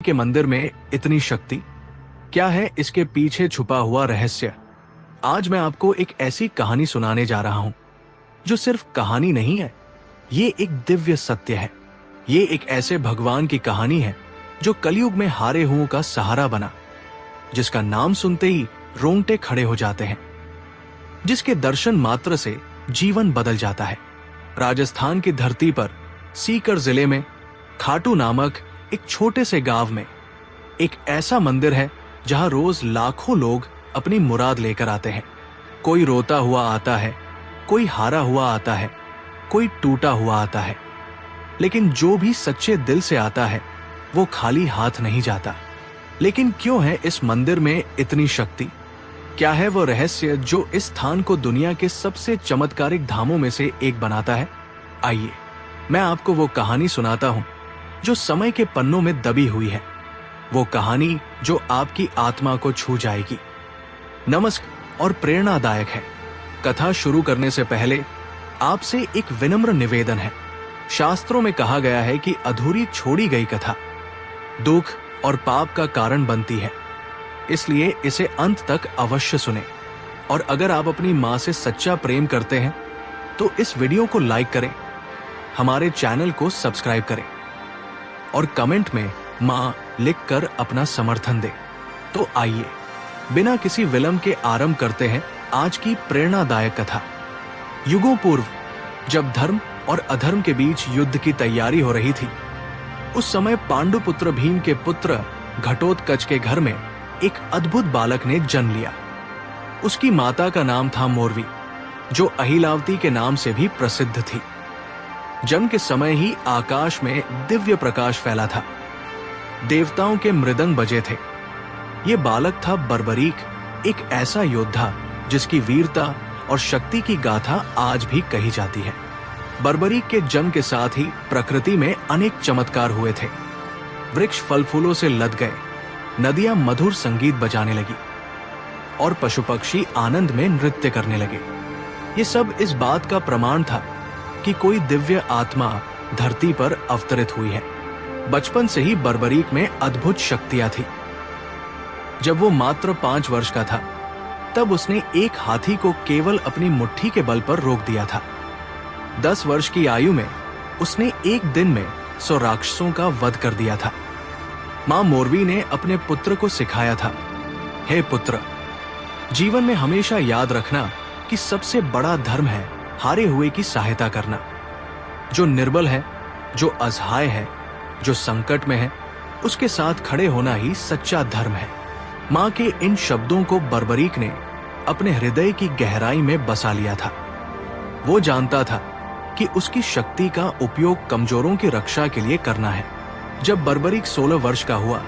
के मंदिर में इतनी शक्ति, क्या है इसके पीछे छुपा हुआ रहस्य? आज मैं आपको एक ऐसी कहानी सुनाने जा रहा हूं जो सिर्फ कहानी नहीं है, ये एक दिव्य सत्य है। ये एक ऐसे भगवान की कहानी है जो कलयुग में हारे हुओं का सहारा बना, जिसका नाम सुनते ही रोंगटे खड़े हो जाते हैं, जिसके दर्शन मात्र से जीवन बदल जाता है। राजस्थान की धरती पर सीकर जिले में खाटू नामक एक छोटे से गांव में एक ऐसा मंदिर है जहां रोज लाखों लोग अपनी मुराद लेकर आते हैं। कोई रोता हुआ आता है, कोई हारा हुआ आता है, कोई टूटा हुआ आता है, लेकिन जो भी सच्चे दिल से आता है वो खाली हाथ नहीं जाता। लेकिन क्यों है इस मंदिर में इतनी शक्ति? क्या है वो रहस्य जो इस स्थान को दुनिया के सबसे चमत्कारिक धामों में से एक बनाता है? आइए मैं आपको वो कहानी सुनाता हूं जो समय के पन्नों में दबी हुई है, वो कहानी जो आपकी आत्मा को छू जाएगी। नमस्कार और प्रेरणादायक है। कथा शुरू करने से पहले आपसे एक विनम्र निवेदन है। शास्त्रों में कहा गया है कि अधूरी छोड़ी गई कथा दुख और पाप का कारण बनती है, इसलिए इसे अंत तक अवश्य सुने। और अगर आप अपनी मां से सच्चा प्रेम करते हैं तो इस वीडियो को लाइक करें, हमारे चैनल को सब्सक्राइब करें और कमेंट में मां लिखकर अपना समर्थन दें। तो आइए बिना किसी विलंब के आरंभ करते हैं आज की प्रेरणादायक कथा। युगों पूर्व जब धर्म और अधर्म के बीच युद्ध की तैयारी हो रही थी, उस समय पांडुपुत्र भीम के पुत्र घटोत्कच के घर में एक अद्भुत बालक ने जन्म लिया। उसकी माता का नाम था मोरवी, जो अहिलावती के नाम से भी प्रसिद्ध थी। जन्म के समय ही आकाश में दिव्य प्रकाश फैला था, देवताओं के मृदंग बजे थे। ये बालक था बर्बरीक, एक ऐसा योद्धा जिसकी वीरता और शक्ति की गाथा आज भी कही जाती है। बर्बरीक के जन्म के साथ ही प्रकृति में अनेक चमत्कार हुए थे। वृक्ष फल फूलों से लद गए, नदियां मधुर संगीत बजाने लगी और पशु पक्षी आनंद में नृत्य करने लगे। ये सब इस बात का प्रमाण था कि कोई दिव्य आत्मा धरती पर अवतरित हुई है। बचपन से ही बर्बरीक में अद्भुत शक्तियां थी। जब वो मात्र 5 वर्ष का था, तब उसने एक हाथी को केवल अपनी मुट्ठी के बल पर रोक दिया था। 10 वर्ष की आयु में उसने एक दिन में 100 राक्षसों का वध कर दिया था। मां मोरवी ने अपने पुत्र को सिखाया था, हे पुत्र, जीवन में हमेशा याद रखना कि सबसे बड़ा धर्म है हारे हुए की सहायता करना। जो निर्बल है, जो असहाय है, जो संकट में है, उसके साथ खड़े होना ही सच्चा धर्म है। मां के इन शब्दों को बर्बरीक ने अपने हृदय की गहराई में बसा लिया था। वो जानता था कि उसकी शक्ति का उपयोग कमजोरों की रक्षा के लिए करना है। जब बर्बरीक 16 वर्ष का हुआ,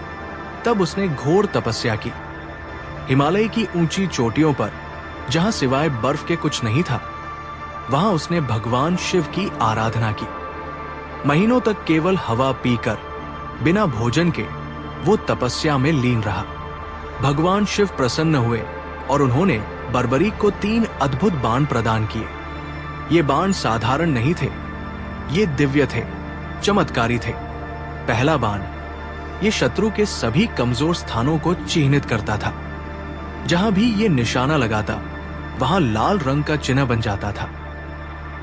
तब उसने घोर तपस्या की। हिमालय की ऊंची चोटियों पर, जहां सिवाय बर्फ के कुछ नहीं था, वहां उसने भगवान शिव की आराधना की। महीनों तक केवल हवा पीकर, बिना भोजन के वो तपस्या में लीन रहा। भगवान शिव प्रसन्न हुए और उन्होंने बर्बरीक को 3 अद्भुत बाण प्रदान किए। ये बाण साधारण नहीं थे, ये दिव्य थे, चमत्कारी थे। पहला बाण ये शत्रु के सभी कमजोर स्थानों को चिह्नित करता था। जहां भी ये निशाना लगाता, वहां लाल रंग का चिन्ह बन जाता था।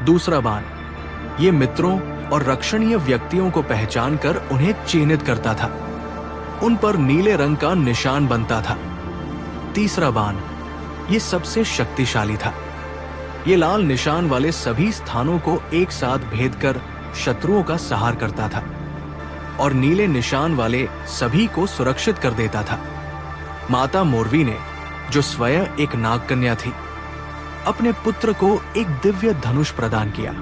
दूसरा बाण ये मित्रों और रक्षणीय व्यक्तियों को पहचान कर उन्हें चिन्हित करता था, उन पर नीले रंग का निशान बनता था। तीसरा बाण ये सबसे शक्तिशाली था। ये लाल निशान वाले सभी स्थानों को एक साथ भेद कर शत्रुओं का संहार करता था और नीले निशान वाले सभी को सुरक्षित कर देता था। माता मोरवी ने, जो स्वयं एक नागकन्या थी, अपने पुत्र को एक दिव्य धनुष प्रदान किया।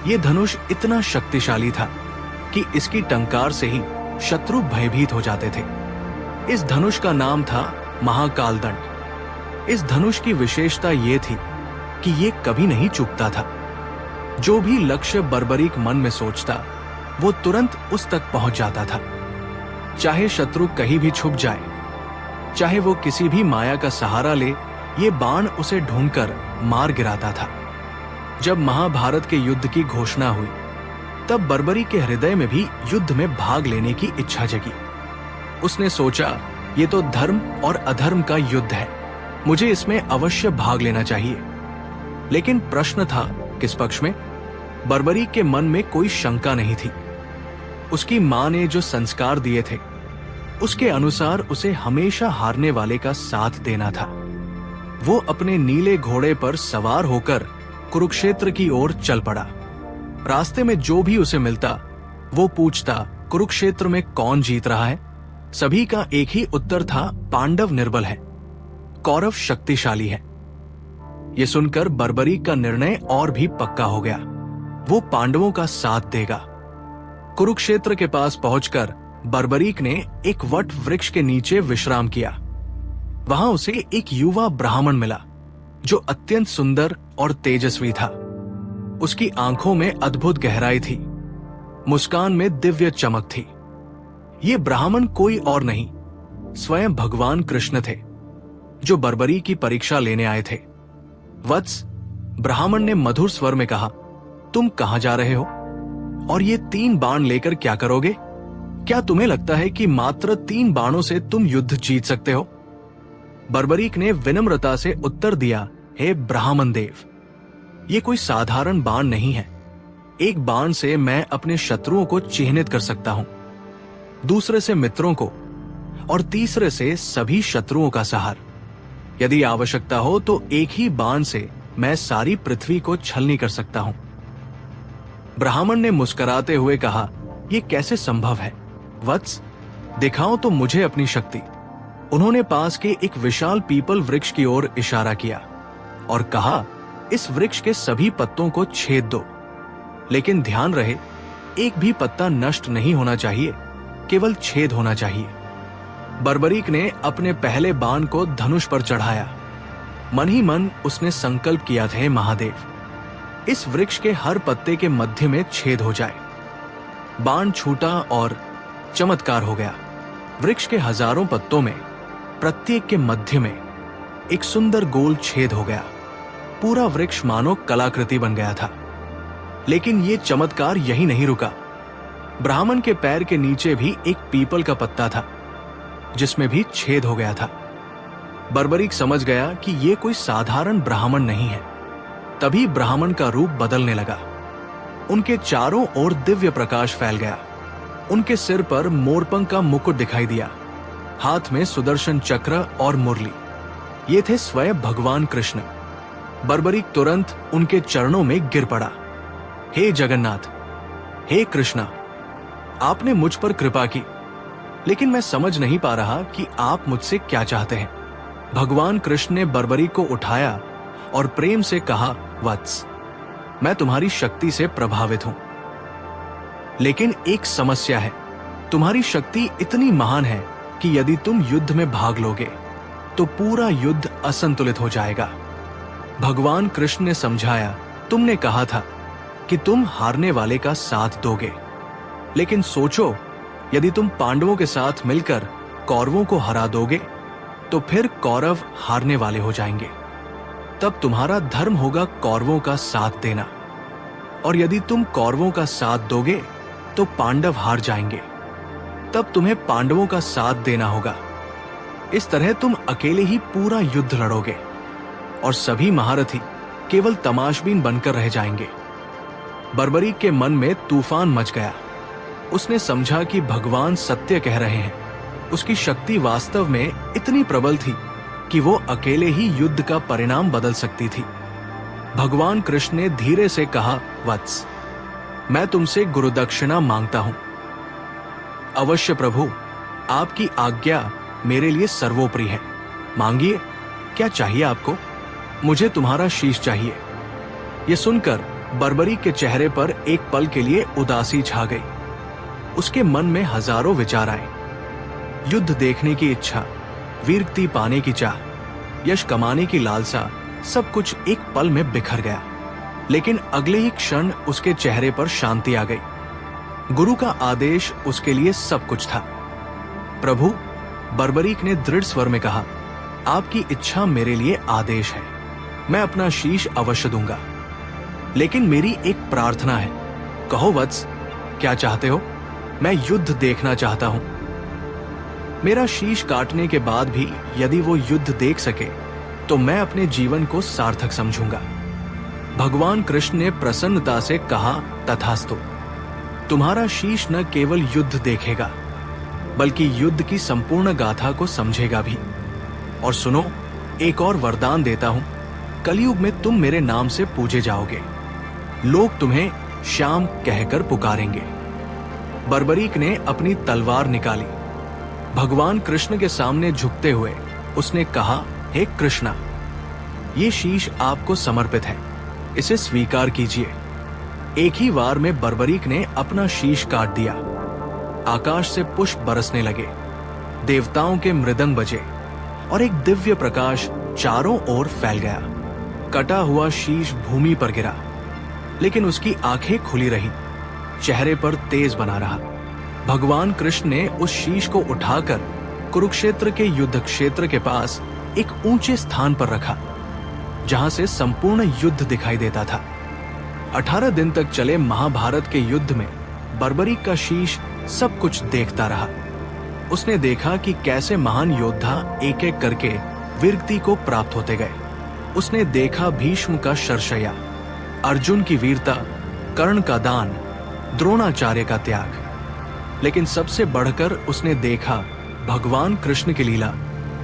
यह धनुष इतना शक्तिशाली था कि इसकी टंकार से ही शत्रु भयभीत हो जाते थे। इस धनुष का नाम था महाकालदंड। इस धनुष की विशेषता यह थी कि यह कभी नहीं चूकता था। जो भी लक्ष्य बर्बरीक मन में सोचता, वो तुरंत उस तक पहुंच जाता था। चाहे शत्रु कहीं भी छुप जाए, चाहे वो किसी भी माया का सहारा ले, ये बाण उसे ढूंढकर मार गिराता था। जब महाभारत के युद्ध की घोषणा हुई, तब बर्बरी के हृदय में भी युद्ध में भाग लेने की इच्छा जगी। उसने सोचा, ये तो धर्म और अधर्म का युद्ध है, मुझे इसमें अवश्य भाग लेना चाहिए। लेकिन प्रश्न था किस पक्ष में? बर्बरीक के मन में कोई शंका नहीं थी। उसकी मां ने जो संस्कार दिए थे उसके अनुसार उसे हमेशा हारने वाले का साथ देना था। वो अपने नीले घोड़े पर सवार होकर कुरुक्षेत्र की ओर चल पड़ा। रास्ते में जो भी उसे मिलता वो पूछता, कुरुक्षेत्र में कौन जीत रहा है? सभी का एक ही उत्तर था, पांडव निर्बल है, कौरव शक्तिशाली है। ये सुनकर बर्बरीक का निर्णय और भी पक्का हो गया। वो पांडवों का साथ देगा। कुरुक्षेत्र के पास पहुंचकर बर्बरीक ने एक वट वृक्ष के नीचे विश्राम किया। वहां उसे एक युवा ब्राह्मण मिला जो अत्यंत सुंदर और तेजस्वी था। उसकी आंखों में अद्भुत गहराई थी, मुस्कान में दिव्य चमक थी। ये ब्राह्मण कोई और नहीं, स्वयं भगवान कृष्ण थे, जो बर्बरीक की परीक्षा लेने आए थे। वत्स, ब्राह्मण ने मधुर स्वर में कहा, तुम कहां जा रहे हो और ये 3 बाण लेकर क्या करोगे? क्या तुम्हें लगता है कि मात्र 3 बाणों से तुम युद्ध जीत सकते हो? बर्बरीक ने विनम्रता से उत्तर दिया, हे ब्राह्मण देव, ये कोई साधारण बाण नहीं है। एक बाण से मैं अपने शत्रुओं को चिह्नित कर सकता हूं, दूसरे से मित्रों को और तीसरे से सभी शत्रुओं का संहार। यदि आवश्यकता हो तो एक ही बाण से मैं सारी पृथ्वी को छलनी कर सकता हूं। ब्राह्मण ने मुस्कुराते हुए कहा, यह कैसे संभव है? वत्स, दिखाओ तो मुझे अपनी शक्ति। उन्होंने पास के एक विशाल पीपल वृक्ष की ओर इशारा किया और कहा, इस वृक्ष के सभी पत्तों को छेद दो, लेकिन ध्यान रहे एक भी पत्ता नष्ट नहीं होना चाहिए, केवल छेद होना चाहिए। बर्बरीक ने अपने पहले बाण को धनुष पर चढ़ाया। मन ही मन उसने संकल्प किया था, महादेव, इस वृक्ष के हर पत्ते के मध्य में छेद हो जाए। बाण छूटा और चमत्कार हो गया। वृक्ष के हजारों पत्तों में प्रत्येक के मध्य में एक सुंदर गोल छेद हो गया। पूरा वृक्ष मानो कलाकृति बन गया था। लेकिन यह चमत्कार यही नहीं रुका। ब्राह्मण के पैर के नीचे भी एक पीपल का पत्ता था जिसमें भी छेद हो गया था। बर्बरीक समझ गया कि यह कोई साधारण ब्राह्मण नहीं है। तभी ब्राह्मण का रूप बदलने लगा। उनके चारों ओर दिव्य प्रकाश फैल गया। उनके सिर पर मोरपंख का मुकुट दिखाई दिया, हाथ में सुदर्शन चक्र और मुरली। ये थे स्वयं भगवान कृष्ण। बर्बरीक तुरंत उनके चरणों में गिर पड़ा। हे जगन्नाथ, हे कृष्णा, आपने मुझ पर कृपा की, लेकिन मैं समझ नहीं पा रहा कि आप मुझसे क्या चाहते हैं। भगवान कृष्ण ने बर्बरीक को उठाया और प्रेम से कहा, वत्स, मैं तुम्हारी शक्ति से प्रभावित हूं, लेकिन एक समस्या है। तुम्हारी शक्ति इतनी महान है कि यदि तुम युद्ध में भाग लोगे तो पूरा युद्ध असंतुलित हो जाएगा। भगवान कृष्ण ने समझाया, तुमने कहा था कि तुम हारने वाले का साथ दोगे, लेकिन सोचो, यदि तुम पांडवों के साथ मिलकर कौरवों को हरा दोगे तो फिर कौरव हारने वाले हो जाएंगे। तब तुम्हारा धर्म होगा कौरवों का साथ देना, और यदि तुम कौरवों का साथ दोगे तो पांडव हार जाएंगे। तब तुम्हें पांडवों का साथ देना होगा। इस तरह तुम अकेले ही पूरा युद्ध लड़ोगे और सभी महारथी केवल तमाशबीन बनकर रह जाएंगे। बर्बरीक के मन में तूफान मच गया। उसने समझा कि भगवान सत्य कह रहे हैं। उसकी शक्ति वास्तव में इतनी प्रबल थी कि वो अकेले ही युद्ध का परिणाम बदल सकती थी। भगवान कृष्ण ने धीरे से कहा, वत्स, मैं तुमसे गुरुदक्षिणा मांगता हूं। अवश्य प्रभु, आपकी आज्ञा मेरे लिए सर्वोपरि है। मांगिए, क्या चाहिए आपको? मुझे तुम्हारा शीश चाहिए। यह सुनकर बर्बरीक के चेहरे पर एक पल के लिए उदासी छा गई। उसके मन में हजारों विचार आए। युद्ध देखने की इच्छा, वीरगति पाने की चाह, यश कमाने की लालसा, सब कुछ एक पल में बिखर गया। लेकिन अगले ही क्षण उसके चेहरे पर शांति आ गई। गुरु का आदेश उसके लिए सब कुछ था। प्रभु, बर्बरीक ने दृढ़ स्वर में कहा, आपकी इच्छा मेरे लिए आदेश है। मैं अपना शीश अवश्य दूंगा, लेकिन मेरी एक प्रार्थना है। कहो वत्स, क्या चाहते हो? मैं युद्ध देखना चाहता हूं। मेरा शीश काटने के बाद भी यदि वो युद्ध देख सके तो मैं अपने जीवन को सार्थक समझूंगा। भगवान कृष्ण ने प्रसन्नता से कहा, तथास्तु। तुम्हारा शीश न केवल युद्ध देखेगा बल्कि युद्ध की संपूर्ण गाथा को समझेगा भी। और सुनो, एक और वरदान देता हूं, कलयुग में तुम मेरे नाम से पूजे जाओगे, लोग तुम्हें श्याम कहकर पुकारेंगे। बर्बरीक ने अपनी तलवार निकाली। भगवान कृष्ण के सामने झुकते हुए उसने कहा, हे कृष्णा, ये शीश आपको समर्पित है, इसे स्वीकार कीजिए। एक ही वार में बर्बरीक ने अपना शीश काट दिया। आकाश से पुष्प बरसने लगे, देवताओं के मृदंग बजे और एक दिव्य प्रकाश चारों ओर फैल गया। कटा हुआ शीश भूमि पर गिरा, लेकिन उसकी आंखें खुली रही, चेहरे पर तेज बना रहा। भगवान कृष्ण ने उस शीश को उठाकर कुरुक्षेत्र के युद्ध क्षेत्र के पास एक ऊंचे स्थान पर रखा, जहां से संपूर्ण युद्ध दिखाई देता था। 18 दिन तक चले महाभारत के युद्ध में बर्बरीक का शीश सब कुछ देखता रहा। उसने देखा कि कैसे महान योद्धा एक एक करके वीरगति को प्राप्त होते गए। उसने देखा भीष्म का शरशय्या, अर्जुन की वीरता, कर्ण का दान, द्रोणाचार्य का त्याग, लेकिन सबसे बढ़कर उसने देखा भगवान कृष्ण की लीला,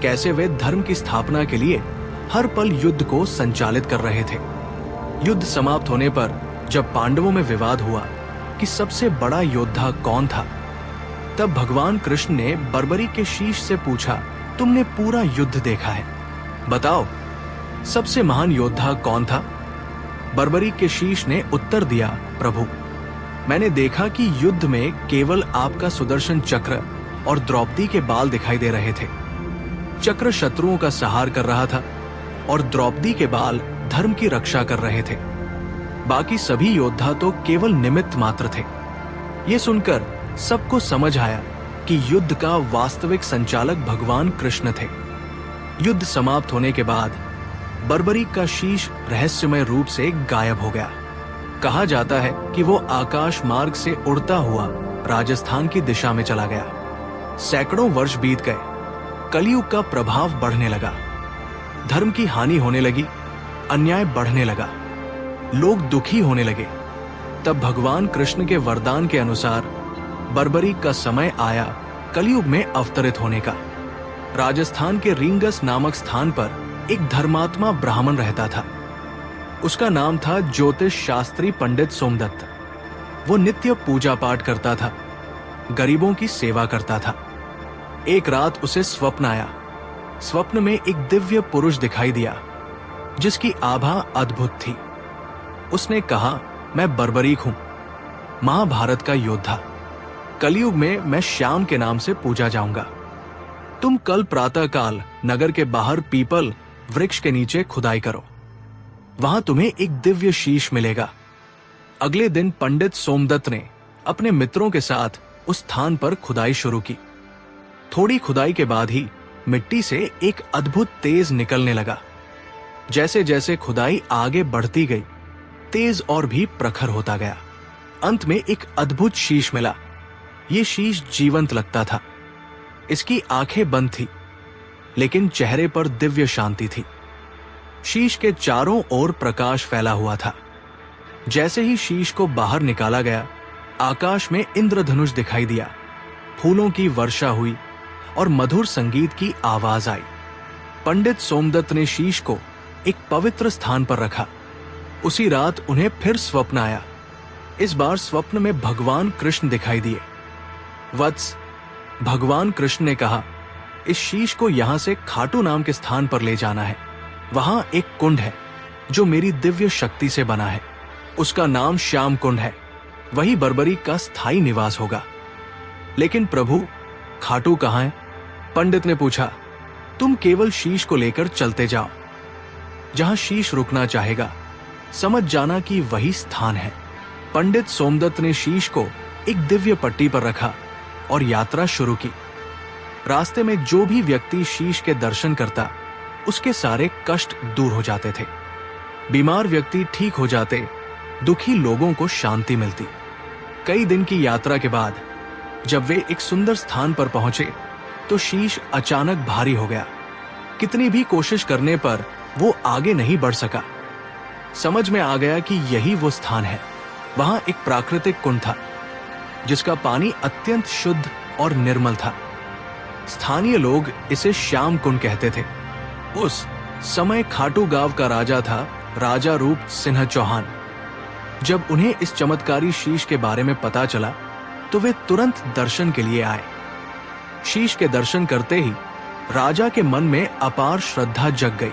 कैसे वे धर्म की स्थापना के लिए हर पल युद्ध को संचालित कर रहे थे। युद्ध समाप्त होने पर जब पांडवों में विवाद हुआ कि सबसे बड़ा योद्धा कौन था, तब भगवान कृष्ण ने बर्बरीक के शीश से पूछा, तुमने पूरा युद्ध देखा है, बताओ सबसे महान योद्धा कौन था? बर्बरीक के शीश ने उत्तर दिया, प्रभु, मैंने देखा कि युद्ध में केवल आपका सुदर्शन चक्र और द्रौपदी के बाल दिखाई दे रहे थे। चक्र शत्रुओं का संहार कर रहा था और द्रौपदी के बाल धर्म की रक्षा कर रहे थे। बाकी सभी योद्धा तो केवल निमित्त मात्र थे। ये सुनकर सबको समझ आया कि युद्ध का वास्तविक संचालक भगवान कृष्ण थे। युद्ध समाप्त होने के बाद बर्बरीक का शीश रहस्यमय रूप से गायब हो गया। कहा जाता है कि वो आकाश मार्ग से उड़ता हुआ राजस्थान की दिशा में चला गया। सैकड़ों वर्ष बीत गए, कलयुग का प्रभाव बढ़ने लगा, धर्म की हानि होने लगी, अन्याय बढ़ने लगा, लोग दुखी होने लगे। तब भगवान कृष्ण के वरदान के अनुसार बर्बरीक का समय आया कलयुग में अवतरित होने का। राजस्थान के रींगस नामक स्थान पर एक धर्मात्मा ब्राह्मण रहता था। उसका नाम था ज्योतिष शास्त्री पंडित सोमदत्त। वो नित्य पूजा पाठ करता था, गरीबों की सेवा करता था। एक रात उसे स्वप्न आया। स्वप्न में एक दिव्य पुरुष दिखाई दिया जिसकी आभा अद्भुत थी। उसने कहा, मैं बर्बरीक हूं, महाभारत का योद्धा। कलयुग में मैं श्याम के नाम से पूजा जाऊंगा। तुम कल प्रातःकाल नगर के बाहर पीपल वृक्ष के नीचे खुदाई करो, वहां तुम्हें एक दिव्य शीश मिलेगा। अगले दिन पंडित सोमदत्त ने अपने मित्रों के साथ उस स्थान पर खुदाई शुरू की। थोड़ी खुदाई के बाद ही मिट्टी से एक अद्भुत तेज निकलने लगा। जैसे जैसे खुदाई आगे बढ़ती गई, तेज और भी प्रखर होता गया। अंत में एक अद्भुत शीश मिला। ये शीश जीवंत लगता था। इसकी आंखें बंद थी, लेकिन चेहरे पर दिव्य शांति थी। शीश के चारों ओर प्रकाश फैला हुआ था। जैसे ही शीश को बाहर निकाला गया, आकाश में इंद्रधनुष दिखाई दिया, फूलों की वर्षा हुई और मधुर संगीत की आवाज आई। पंडित सोमदत्त ने शीश को एक पवित्र स्थान पर रखा। उसी रात उन्हें फिर स्वप्न आया। इस बार स्वप्न में भगवान कृष्ण दिखाई दिए। वत्स, भगवान कृष्ण ने कहा, इस शीश को यहां से खाटू नाम के स्थान पर ले जाना है। वहां एक कुंड है जो मेरी दिव्य शक्ति से बना है। उसका नाम श्याम कुंड है। वही बर्बरीक का स्थायी निवास होगा। लेकिन प्रभु, खाटू कहां है? पंडित ने पूछा। तुम केवल शीश को लेकर चलते जाओ। जहां शीश रुकना चाहेगा, समझ जाना कि वही स्थान है। पंडित सोमदत्त ने शीश को एक दिव्य पट्टी पर रखा और यात्रा शुरू की। रास्ते में जो भी व्यक्ति शीश के दर्शन करता, उसके सारे कष्ट दूर हो जाते थे। बीमार व्यक्ति ठीक हो जाते, दुखी लोगों को शांति मिलती। कई दिन की यात्रा के बाद जब वे एक सुंदर स्थान पर पहुंचे, तो शीश अचानक भारी हो गया। कितनी भी कोशिश करने पर वो आगे नहीं बढ़ सका। समझ में आ गया कि यही वो स्थान है। वहां एक प्राकृतिक कुंड था जिसका पानी अत्यंत शुद्ध और निर्मल था। स्थानीय लोग इसे श्याम कुंड कहते थे। उस समय खाटू गांव का राजा था राजा रूप सिंह चौहान। जब उन्हें इस चमत्कारी शीश के बारे में पता चला तो वे तुरंत दर्शन के लिए आए। शीश के दर्शन करते ही राजा के मन में अपार श्रद्धा जग गई।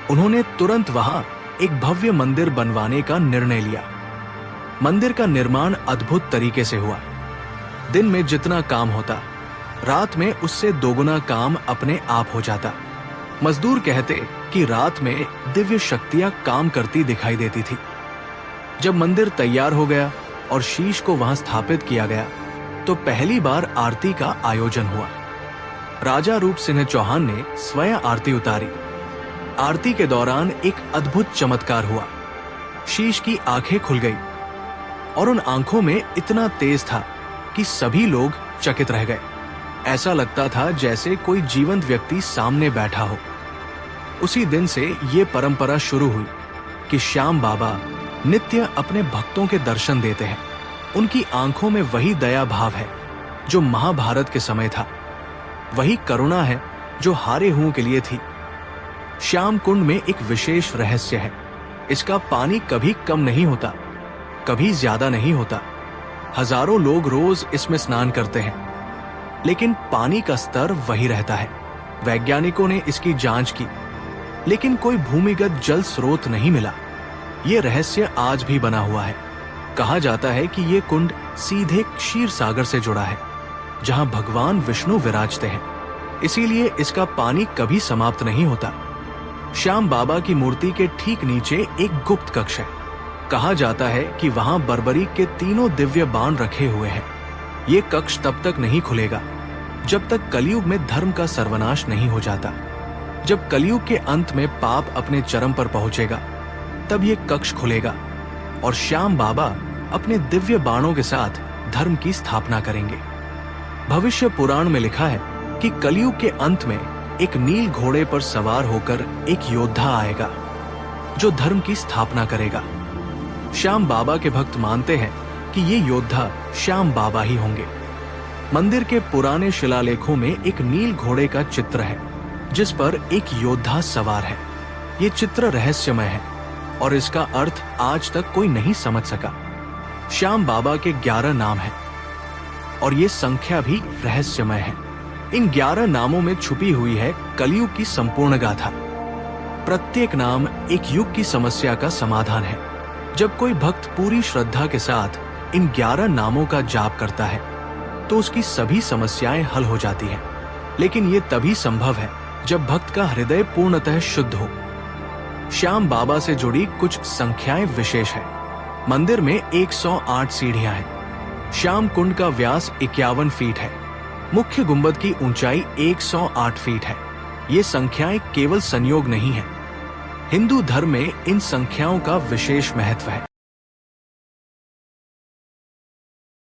उन्होंने तुरंत वहां एक भव्य मंदिर बनवाने का निर्णय लिया। मंदिर का निर्माण अद्भुत तरीके से हुआ। दिन में जितना काम होता, रात में उससे दोगुना काम अपने आप हो जाता। मजदूर कहते कि रात में दिव्य शक्तियां काम करती दिखाई देती थी। जब मंदिर तैयार हो गया और शीश को वहां स्थापित किया गया तो पहली बार आरती का आयोजन हुआ। राजा रूप सिंह चौहान ने स्वयं आरती उतारी। आरती के दौरान एक अद्भुत चमत्कार हुआ। शीश की आंखें खुल गई और उन आंखों में इतना तेज था कि सभी लोग चकित रह गए। ऐसा लगता था जैसे कोई जीवंत व्यक्ति सामने बैठा हो। उसी दिन से ये परंपरा शुरू हुई कि श्याम बाबा नित्य अपने भक्तों के दर्शन देते हैं। उनकी आंखों में वही दया भाव है जो महाभारत के समय था, वही करुणा है जो हारे हुओं के लिए थी। श्याम कुंड में एक विशेष रहस्य है। इसका पानी कभी कम नहीं होता, कभी ज्यादा नहीं होता। हजारों लोग रोज इसमें स्नान करते हैं, लेकिन पानी का स्तर वही रहता है। वैज्ञानिकों ने इसकी जांच की, लेकिन कोई भूमिगत जल स्रोत नहीं मिला। ये रहस्य आज भी बना हुआ है। कहा जाता है कि ये कुंड सीधे क्षीर सागर से जुड़ा है, जहां भगवान विष्णु विराजते हैं। इसीलिए इसका पानी कभी समाप्त नहीं होता। श्याम बाबा की मूर्ति के ठीक नीचे एक गुप्त कक्ष है। कहा जाता है कि वहां बर्बरीक के तीनों दिव्य बाण रखे हुए हैं। ये कक्ष तब तक नहीं खुलेगा जब तक कलयुग में धर्म का सर्वनाश नहीं हो जाता। जब कलयुग के अंत में पाप अपने चरम पर पहुंचेगा, तब ये कक्ष खुलेगा और श्याम बाबा अपने दिव्य बाणों के साथ धर्म की स्थापना करेंगे। भविष्य पुराण में लिखा है कि कलयुग के अंत में एक नील घोड़े पर सवार होकर एक योद्धा आएगा जो धर्म की स्थापना करेगा। श्याम बाबा के भक्त मानते हैं कि ये योद्धा श्याम बाबा ही होंगे। मंदिर के पुराने शिलालेखों में एक नील घोड़े का चित्र है जिस पर एक योद्धा सवार है। ये चित्र रहस्यमय है और इसका अर्थ आज तक कोई नहीं समझ सका। श्याम बाबा के 11 नाम हैं और ये संख्या भी रहस्यमय है। इन 11 नामों में छुपी हुई है कलयुग की संपूर्ण गाथा। प्रत्येक नाम एक युग की समस्या का समाधान है। जब कोई भक्त पूरी श्रद्धा के साथ इन 11 नामों का जाप करता है तो उसकी सभी समस्याएं हल हो जाती हैं। लेकिन ये तभी संभव है जब भक्त का हृदय पूर्णतः शुद्ध हो। श्याम बाबा से जुड़ी कुछ संख्याएं विशेष है। मंदिर में 108 सीढ़ियां हैं। श्याम कुंड का व्यास 51 फीट है। मुख्य गुंबद की ऊंचाई 108 फीट है। ये संख्याएं केवल संयोग नहीं है। हिंदू धर्म में इन संख्याओं का विशेष महत्व है।